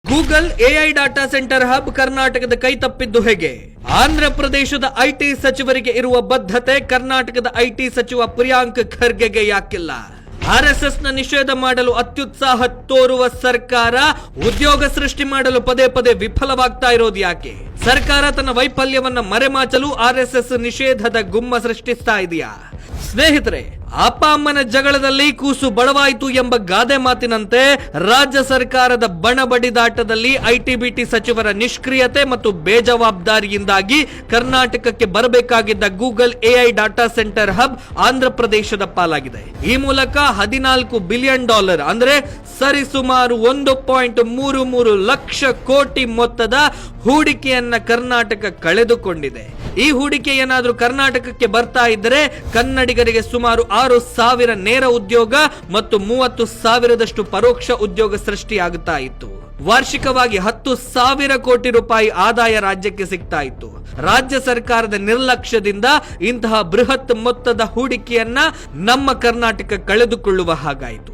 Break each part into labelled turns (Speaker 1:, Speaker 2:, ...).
Speaker 1: Google AI data centre hub ಕರ್ನಾಟಕದ ಕೈ ತಪ್ಪಿದ್ದು ಹೇಗೆ? ಆಂಧ್ರ ಪ್ರದೇಶದ ಐಟಿ ಸಚಿವರಿಗೆ ಇರುವ ಬದ್ಧತೆ ಕರ್ನಾಟಕದ ಐಟಿ ಸಚಿವ ಪ್ರಿಯಾಂಕ್ ಖರ್ಗೆಗೆ ಯಾಕಿಲ್ಲ? ಆರ್ಎಸ್ಎಸ್ ನ ನಿಷೇಧ ಮಾಡಲು ಅತ್ಯುತ್ಸಾಹ ತೋರುವ ಸರ್ಕಾರ ಉದ್ಯೋಗ ಸೃಷ್ಟಿ ಮಾಡಲು ಪದೇ ಪದೇ ವಿಫಲವಾಗ್ತಾ ಇರೋದು ಯಾಕೆ? ಸರ್ಕಾರ ತನ್ನ ವೈಫಲ್ಯವನ್ನ ಮರೆಮಾಚಲು ಆರ್ಎಸ್ಎಸ್ ನಿಷೇಧದ ಗುಮ್ಮ ಸೃಷ್ಟಿಸ್ತಾ ಇದೆಯಾ? ಸ್ನೇಹಿತರೆ, ಅಪ್ಪ ಅಮ್ಮನ ಜಗಳದಲ್ಲಿ ಕೂಸು ಬಡವಾಯಿತು ಎಂಬ ಗಾದೆ ಮಾತಿನಂತೆ ರಾಜ್ಯ ಸರ್ಕಾರದ ಬಣಬಡಿದಾಟದಲ್ಲಿ ಐಟಿ-ಬಿಟಿ ಸಚಿವರ ನಿಷ್ಕ್ರಿಯತೆ ಮತ್ತು ಬೇಜವಾಬ್ದಾರಿಯಿಂದಾಗಿ ಕರ್ನಾಟಕಕ್ಕೆ ಬರಬೇಕಾಗಿದ್ದ Google AI data centre hub Andhra ಪ್ರದೇಶದ ಪಾಲಾಗಿದೆ. ಈ ಮೂಲಕ $14 ಬಿಲಿಯನ್ ಅಂದ್ರೆ ಸರಿಸುಮಾರು 1.33 ಲಕ್ಷ ಕೋಟಿ ಮೊತ್ತದ ಹೂಡಿಕೆಯನ್ನ ಕರ್ನಾಟಕ ಕಳೆದುಕೊಂಡಿದೆ. ಈ ಹೂಡಿಕೆ ಏನಾದ್ರೂ ಕರ್ನಾಟಕಕ್ಕೆ ಬರ್ತಾ ಇದ್ದರೆ ಕನ್ನಡಿಗರಿಗೆ ಸುಮಾರು 6,000 ನೇರ ಉದ್ಯೋಗ ಮತ್ತು 30,000ದಷ್ಟು ಪರೋಕ್ಷ ಉದ್ಯೋಗ ಸೃಷ್ಟಿಯಾಗುತ್ತಾ ಇತ್ತು. ವಾರ್ಷಿಕವಾಗಿ 10,000 ಕೋಟಿ ರೂಪಾಯಿ ಆದಾಯ ರಾಜ್ಯಕ್ಕೆ ಸಿಗ್ತಾ ಇತ್ತು. ರಾಜ್ಯ ಸರ್ಕಾರದ ನಿರ್ಲಕ್ಷ್ಯದಿಂದ ಇಂತಹ ಬೃಹತ್ ಮೊತ್ತದ ಹೂಡಿಕೆಯನ್ನ ನಮ್ಮ ಕರ್ನಾಟಕ ಕಳೆದುಕೊಳ್ಳುವ ಹಾಗಾಯಿತು.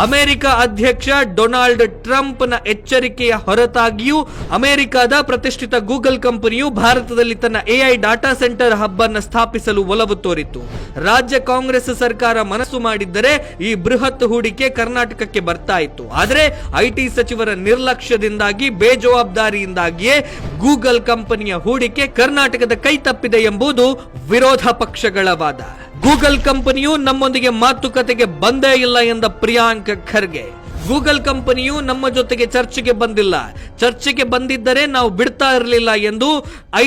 Speaker 1: ಅಮೆರಿಕ ಅಧ್ಯಕ್ಷ ಡೊನಾಲ್ಡ್ ಟ್ರಂಪ್ ನ ಎಚ್ಚರಿಕೆಯ ಹೊರತಾಗಿಯೂ ಅಮೆರಿಕದ ಪ್ರತಿಷ್ಠಿತ ಗೂಗಲ್ ಕಂಪನಿಯು ಭಾರತದಲ್ಲಿ ತನ್ನ ಎಐ ಡಾಟಾ ಸೆಂಟರ್ ಹಬ್ ಅನ್ನು ಸ್ಥಾಪಿಸಲು ಒಲವು ತೋರಿತು. ರಾಜ್ಯ ಕಾಂಗ್ರೆಸ್ ಸರ್ಕಾರ ಮನಸ್ಸು ಮಾಡಿದ್ದರೆ ಈ ಬೃಹತ್ ಹೂಡಿಕೆ ಕರ್ನಾಟಕಕ್ಕೆ ಬರ್ತಾ ಇತ್ತು. ಆದರೆ ಐಟಿ ಸಚಿವರ ನಿರ್ಲಕ್ಷ್ಯದಿಂದಾಗಿ ಬೇಜವಾಬ್ದಾರಿಯಿಂದಾಗಿಯೇ ಗೂಗಲ್ ಕಂಪನಿಯ ಹೂಡಿಕೆ ಕರ್ನಾಟಕದ ಕೈ ತಪ್ಪಿದೆ ಎಂಬುದು ವಿರೋಧ ಪಕ್ಷಗಳ ವಾದ. ಗೂಗಲ್ ಕಂಪನಿಯು ನಮ್ಮೊಂದಿಗೆ ಮಾತುಕತೆಗೆ ಬಂದೇ ಇಲ್ಲ ಎಂದ ಪ್ರಿಯಾಂಕ್ ಖರ್ಗೆ. ಗೂಗಲ್ ಕಂಪನಿಯು ನಮ್ಮ ಜೊತೆಗೆ ಚರ್ಚೆಗೆ ಬಂದಿಲ್ಲ, ಚರ್ಚೆಗೆ ಬಂದಿದ್ದರೆ ನಾವು ಬಿಡ್ತಾ ಇರಲಿಲ್ಲ ಎಂದು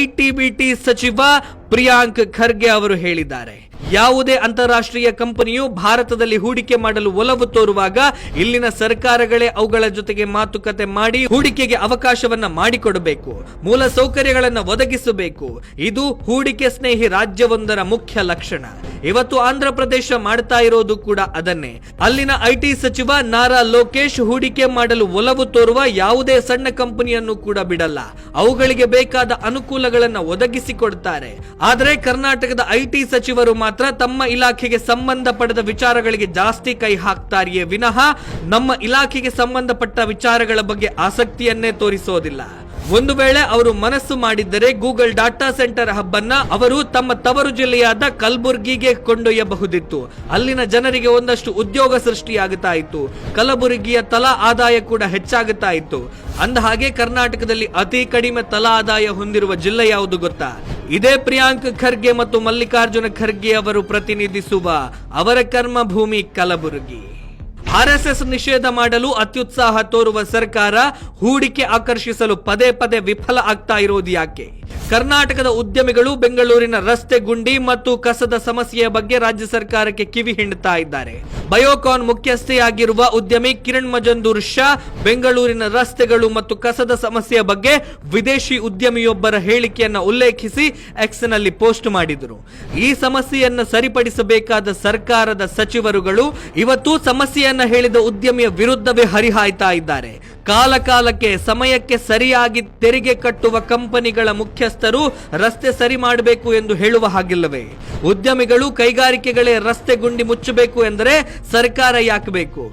Speaker 1: ಐಟಿ-ಬಿಟಿ ಸಚಿವ ಪ್ರಿಯಾಂಕ್ ಖರ್ಗೆ ಅವರು ಹೇಳಿದ್ದಾರೆ. ಯಾವುದೇ ಅಂತಾರಾಷ್ಟ್ರೀಯ ಕಂಪನಿಯು ಭಾರತದಲ್ಲಿ ಹೂಡಿಕೆ ಮಾಡಲು ಒಲವು ತೋರುವಾಗ ಇಲ್ಲಿನ ಸರ್ಕಾರಗಳೇ ಅವುಗಳ ಜೊತೆಗೆ ಮಾತುಕತೆ ಮಾಡಿ ಹೂಡಿಕೆಗೆ ಅವಕಾಶವನ್ನ ಮಾಡಿಕೊಡಬೇಕು, ಮೂಲ ಸೌಕರ್ಯಗಳನ್ನು ಒದಗಿಸಬೇಕು. ಇದು ಹೂಡಿಕೆ ಸ್ನೇಹಿ ರಾಜ್ಯವೊಂದರ ಮುಖ್ಯ ಲಕ್ಷಣ. ಇವತ್ತು ಆಂಧ್ರ ಪ್ರದೇಶ ಮಾಡ್ತಾ ಇರೋದು ಕೂಡ ಅದನ್ನೇ. ಅಲ್ಲಿನ ಐಟಿ ಸಚಿವ ನಾರಾ ಲೋಕೇಶ್ ಹೂಡಿಕೆ ಮಾಡಲು ಒಲವು ತೋರುವ ಯಾವುದೇ ಸಣ್ಣ ಕಂಪನಿಯನ್ನು ಕೂಡ ಬಿಡಲ್ಲ, ಅವುಗಳಿಗೆ ಬೇಕಾದ ಅನುಕೂಲಗಳನ್ನು ಒದಗಿಸಿಕೊಡ್ತಾರೆ. ಆದರೆ ಕರ್ನಾಟಕದ ಐಟಿ ಸಚಿವರು ಮಾತ್ರ ತಮ್ಮ ಇಲಾಖೆಗೆ ಸಂಬಂಧಪಟ್ಟ ವಿಚಾರಗಳಿಗೆ ಜಾಸ್ತಿ ಕೈ ಹಾಕ್ತಾರೆಯೇ ವಿನಃ ನಮ್ಮ ಇಲಾಖೆಗೆ ಸಂಬಂಧಪಟ್ಟ ವಿಚಾರಗಳ ಬಗ್ಗೆ ಆಸಕ್ತಿಯನ್ನೇ ತೋರಿಸೋದಿಲ್ಲ. ಒಂದು ವೇಳೆ ಅವರು ಮನಸ್ಸು ಮಾಡಿದ್ದರೆ ಗೂಗಲ್ ಡಾಟಾ ಸೆಂಟರ್ ಹಬ್ ಅನ್ನ ಅವರು ತಮ್ಮ ತವರು ಜಿಲ್ಲೆಯಾದ ಕಲಬುರಗಿಗೆ ಕೊಂಡೊಯ್ಯಬಹುದಿತ್ತು. ಅಲ್ಲಿನ ಜನರಿಗೆ ಒಂದಷ್ಟು ಉದ್ಯೋಗ ಸೃಷ್ಟಿಯಾಗುತ್ತಾ ಇತ್ತು, ಕಲಬುರಗಿಯ ತಲಾ ಆದಾಯ ಕೂಡ ಹೆಚ್ಚಾಗುತ್ತಾ ಇತ್ತು. ಅಂದ ಹಾಗೆ ಕರ್ನಾಟಕದಲ್ಲಿ ಅತಿ ಕಡಿಮೆ ತಲಾ ಆದಾಯ ಹೊಂದಿರುವ ಜಿಲ್ಲೆ ಯಾವುದು ಗೊತ್ತಾ? ಇದೇ ಪ್ರಿಯಾಂಕ್ ಖರ್ಗೆ ಮತ್ತು ಮಲ್ಲಿಕಾರ್ಜುನ ಖರ್ಗೆ ಅವರು ಪ್ರತಿನಿಧಿಸುವ ಅವರ ಕರ್ಮಭೂಮಿ ಕಲಬುರಗಿ. ಆರ್ಎಸ್ಎಸ್ ನಿಷೇಧ ಮಾಡಲು ಅತ್ಯುತ್ಸಾಹ ತೋರುವ ಸರ್ಕಾರ ಹೂಡಿಕೆ ಆಕರ್ಷಿಸಲು ಪದೇ ಪದೇ ವಿಫಲ ಆಗ್ತಾ ಇರೋದು ಯಾಕೆ? ಕರ್ನಾಟಕದ ಉದ್ಯಮಿಗಳು ಬೆಂಗಳೂರಿನ ರಸ್ತೆ ಗುಂಡಿ ಮತ್ತು ಕಸದ ಸಮಸ್ಯೆಯ ಬಗ್ಗೆ ರಾಜ್ಯ ಸರ್ಕಾರಕ್ಕೆ ಕಿವಿ ಹಿಂಡುತ್ತಾ ಇದ್ದಾರೆ. ಬಯೋಕಾನ್ ಮುಖ್ಯಸ್ಥೆಯಾಗಿರುವ ಉದ್ಯಮಿ ಕಿರಣ್ ಮಜಂದೂರ್ ಶಾ ಬೆಂಗಳೂರಿನ ರಸ್ತೆಗಳು ಮತ್ತು ಕಸದ ಸಮಸ್ಯೆಯ ಬಗ್ಗೆ ವಿದೇಶಿ ಉದ್ಯಮಿಯೊಬ್ಬರ ಹೇಳಿಕೆಯನ್ನು ಉಲ್ಲೇಖಿಸಿ ಎಕ್ಸ್ ನಲ್ಲಿ ಪೋಸ್ಟ್ ಮಾಡಿದರು. ಈ ಸಮಸ್ಯೆಯನ್ನು ಸರಿಪಡಿಸಬೇಕಾದ ಸರ್ಕಾರದ ಸಚಿವರುಗಳು ಇವತ್ತು ಸಮಸ್ಯೆಯನ್ನ ಹೇಳಿದ ಉದ್ಯಮಿಯ ವಿರುದ್ಧವೇ ಹರಿಹಾಯ್ತಾ ಇದ್ದಾರೆ. ಕಾಲಕಾಲಕ್ಕೆ ಸಮಯಕ್ಕೆ ಸರಿಯಾಗಿ ತೆರಿಗೆ ಕಟ್ಟುವ ಕಂಪನಿಗಳ ಮುಖ್ಯಸ್ಥರು ರಸ್ತೆ ಸರಿ ಮಾಡಬೇಕು ಎಂದು ಹೇಳುವ ಹಾಗಿಲ್ಲವೇ? ಉದ್ಯಮಿಗಳು ಕೈಗಾರಿಕೆಗಳೇ ರಸ್ತೆ ಗುಂಡಿ ಮುಚ್ಚಬೇಕು ಎಂದರೆ ಸರ್ಕಾರ ಯಾಕೆ ಬೇಕು?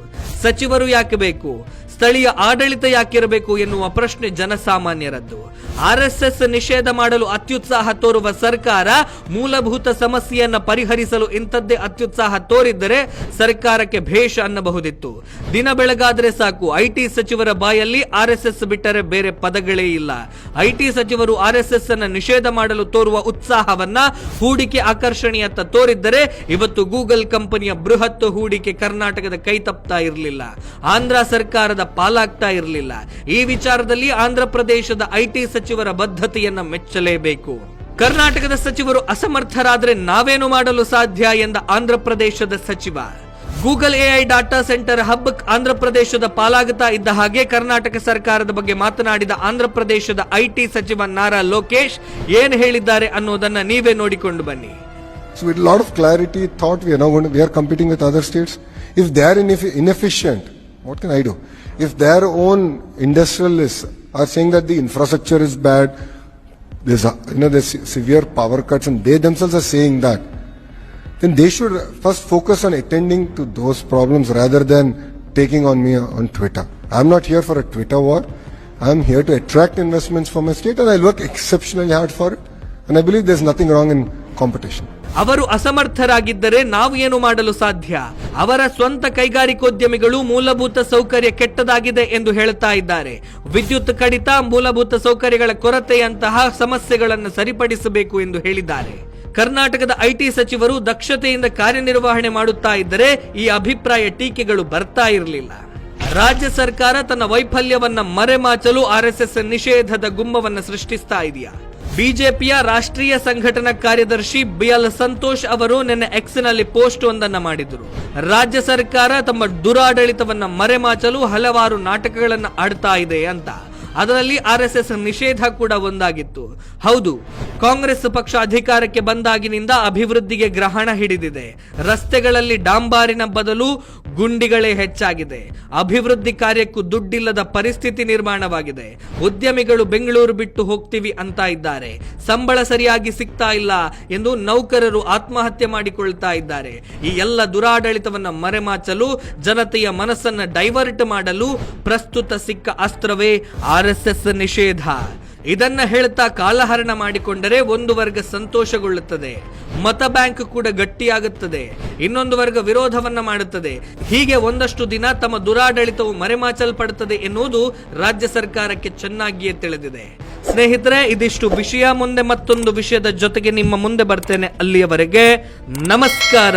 Speaker 1: ಸಚಿವರು ಯಾಕೆ ಬೇಕು? ಸ್ಥಳೀಯ ಆಡಳಿತ ಯಾಕಿರಬೇಕು ಎನ್ನುವ ಪ್ರಶ್ನೆ ಜನಸಾಮಾನ್ಯರದ್ದು. ಆರ್ಎಸ್ಎಸ್ ನಿಷೇಧ ಮಾಡಲು ಅತ್ಯುತ್ಸಾಹ ತೋರುವ ಸರ್ಕಾರ ಮೂಲಭೂತ ಸಮಸ್ಯೆಯನ್ನ ಪರಿಹರಿಸಲು ಇಂಥದ್ದೇ ಅತ್ಯುತ್ಸಾಹ ತೋರಿದ್ದರೆ ಸರ್ಕಾರಕ್ಕೆ ಭೇಷ ಅನ್ನಬಹುದಿತ್ತು. ದಿನ ಬೆಳಗಾದ್ರೆ ಸಾಕು ಐಟಿ ಸಚಿವರ ಬಾಯಲ್ಲಿ ಆರ್ಎಸ್ಎಸ್ ಬಿಟ್ಟರೆ ಬೇರೆ ಪದಗಳೇ ಇಲ್ಲ. ಐಟಿ ಸಚಿವರು ಆರ್ಎಸ್ಎಸ್ ಅನ್ನ ನಿಷೇಧ ಮಾಡಲು ತೋರುವ ಉತ್ಸಾಹವನ್ನ ಹೂಡಿಕೆ ಆಕರ್ಷಣೆಯತ್ತ ತೋರಿದ್ದರೆ ಇವತ್ತು ಗೂಗಲ್ ಕಂಪನಿಯ ಬೃಹತ್ ಹೂಡಿಕೆ ಕರ್ನಾಟಕದ ಕೈ ತಪ್ತಾ ಇರಲಿಲ್ಲ, ಆಂಧ್ರ ಸರ್ಕಾರದ ಪಾಲಾಗ್ತಾ ಇರಲಿಲ್ಲ. ಈ ವಿಚಾರದಲ್ಲಿ ಆಂಧ್ರ ಪ್ರದೇಶದ ಐಟಿ ಸಚಿವರ ಬದ್ಧತೆಯನ್ನ ಮೆಚ್ಚಲೇಬೇಕು. ಕರ್ನಾಟಕದ ಸಚಿವರು ಅಸಮರ್ಥರಾದರೆ ನಾವೇನು ಮಾಡಲು ಸಾಧ್ಯ ಎಂದ ಆಂಧ್ರ ಪ್ರದೇಶದ ಸಚಿವ. Google AI data centre hub Andhra ಪ್ರದೇಶದ ಪಾಲಾಗುತ್ತಾ ಇದ್ದ ಹಾಗೆ ಕರ್ನಾಟಕ ಸರ್ಕಾರದ ಬಗ್ಗೆ ಮಾತನಾಡಿದ ಆಂಧ್ರ ಪ್ರದೇಶದ ಐಟಿ ಸಚಿವ ನಾರಾ ಲೋಕೇಶ್ ಏನ್ ಹೇಳಿದ್ದಾರೆ ಅನ್ನೋದನ್ನ ನೀವೇ ನೋಡಿಕೊಂಡು ಬನ್ನಿ.
Speaker 2: So with a lot of clarity, thought we are competing with other states. If they are inefficient, what can I do? If their own industrialists are saying that the infrastructure is bad, there's severe power cuts, and they themselves are saying that, then they should first focus on attending to those problems rather than taking on me on Twitter. I'm not here for a Twitter war. I am here to attract investments for my state and I'll work exceptionally hard for it. And I believe there's nothing wrong in competition.
Speaker 1: ಅವರು ಅಸಮರ್ಥರಾಗಿದ್ದರೆ ನಾವು ಏನು ಮಾಡಲು ಸಾಧ್ಯ? ಅವರ ಸ್ವಂತ ಕೈಗಾರಿಕೋದ್ಯಮಿಗಳು ಮೂಲಭೂತ ಸೌಕರ್ಯ ಕೆಟ್ಟದಾಗಿದೆ ಎಂದು ಹೇಳ್ತಾ ಇದ್ದಾರೆ. ವಿದ್ಯುತ್ ಕಡಿತ, ಮೂಲಭೂತ ಸೌಕರ್ಯಗಳ ಕೊರತೆಯಂತಹ ಸಮಸ್ಯೆಗಳನ್ನು ಸರಿಪಡಿಸಬೇಕು ಎಂದು ಹೇಳಿದ್ದಾರೆ. ಕರ್ನಾಟಕದ ಐಟಿ ಸಚಿವರು ದಕ್ಷತೆಯಿಂದ ಕಾರ್ಯನಿರ್ವಹಣೆ ಮಾಡುತ್ತಾ ಇದ್ದರೆ ಈ ಅಭಿಪ್ರಾಯ ಟೀಕೆಗಳು ಬರ್ತಾ ಇರಲಿಲ್ಲ. ರಾಜ್ಯ ಸರ್ಕಾರ ತನ್ನ ವೈಫಲ್ಯವನ್ನ ಮರೆಮಾಚಲು ಆರ್ಎಸ್ಎಸ್ ನಿಷೇಧದ ಗುಮ್ಮವನ್ನು ಸೃಷ್ಟಿಸ್ತಾ ಇದೆಯಾ? ಬಿಜೆಪಿಯ ರಾಷ್ಟ್ರೀಯ ಸಂಘಟನಾ ಕಾರ್ಯದರ್ಶಿ ಬಿಎಲ್ ಸಂತೋಷ್ ಅವರು ನಿನ್ನೆ ಎಕ್ಸ್ ನಲ್ಲಿ ಪೋಸ್ಟ್ ಒಂದನ್ನ ಮಾಡಿದರು. ರಾಜ್ಯ ಸರ್ಕಾರ ತಮ್ಮ ದುರಾಡಳಿತವನ್ನ ಮರೆಮಾಚಲು ಹಲವಾರು ನಾಟಕಗಳನ್ನು ಆಡ್ತಾ ಇದೆ ಅಂತ. ಅದರಲ್ಲಿ ಆರ್ಎಸ್ಎಸ್ ನಿಷೇಧ ಕೂಡ ಒಂದಾಗಿತ್ತು. ಹೌದು, ಕಾಂಗ್ರೆಸ್ ಪಕ್ಷ ಅಧಿಕಾರಕ್ಕೆ ಬಂದಾಗಿನಿಂದ ಅಭಿವೃದ್ಧಿಗೆ ಗ್ರಹಣ ಹಿಡಿದಿದೆ. ರಸ್ತೆಗಳಲ್ಲಿ ಡಾಂಬಾರಿನ ಬದಲು ಗುಂಡಿಗಳೇ ಹೆಚ್ಚಾಗಿದೆ. ಅಭಿವೃದ್ಧಿ ಕಾರ್ಯಕ್ಕೂ ದುಡ್ಡಿಲ್ಲದ ಪರಿಸ್ಥಿತಿ ನಿರ್ಮಾಣವಾಗಿದೆ. ಉದ್ಯಮಿಗಳು ಬೆಂಗಳೂರು ಬಿಟ್ಟು ಹೋಗ್ತೀವಿ ಅಂತ ಇದ್ದಾರೆ. ಸಂಬಳ ಸರಿಯಾಗಿ ಸಿಗ್ತಾ ಇಲ್ಲ ಎಂದು ನೌಕರರು ಆತ್ಮಹತ್ಯೆ ಮಾಡಿಕೊಳ್ತಾ ಇದ್ದಾರೆ. ಈ ಎಲ್ಲ ದುರಾಡಳಿತವನ್ನ ಮರೆಮಾಚಲು, ಜನತೆಯ ಮನಸ್ಸನ್ನ ಡೈವರ್ಟ್ ಮಾಡಲು ಪ್ರಸ್ತುತ ಸಿಕ್ಕ ಅಸ್ತ್ರವೇ ಆರ್ಎಸ್ಎಸ್ ನಿಷೇಧ. ಇದನ್ನ ಹೇಳ್ತಾ ಕಾಲಹರಣ ಮಾಡಿಕೊಂಡರೆ ಒಂದು ವರ್ಗ ಸಂತೋಷಗೊಳ್ಳುತ್ತದೆ, ಮತ ಬ್ಯಾಂಕ್ ಕೂಡ ಗಟ್ಟಿಯಾಗುತ್ತದೆ, ಇನ್ನೊಂದು ವರ್ಗ ವಿರೋಧವನ್ನ ಮಾಡುತ್ತದೆ. ಹೀಗೆ ಒಂದಷ್ಟು ದಿನ ತಮ್ಮ ದುರಾಡಳಿತವು ಮರೆಮಾಚಲ್ಪಡುತ್ತದೆ ಎನ್ನುವುದು ರಾಜ್ಯ ಸರ್ಕಾರಕ್ಕೆ ಚೆನ್ನಾಗಿಯೇ ತಿಳಿದಿದೆ. ಸ್ನೇಹಿತರೆ, ಇದಿಷ್ಟು ವಿಷಯ. ಮುಂದೆ ಮತ್ತೊಂದು ವಿಷಯದ ಜೊತೆಗೆ ನಿಮ್ಮ ಮುಂದೆ ಬರ್ತೇನೆ. ಅಲ್ಲಿಯವರೆಗೆ ನಮಸ್ಕಾರ.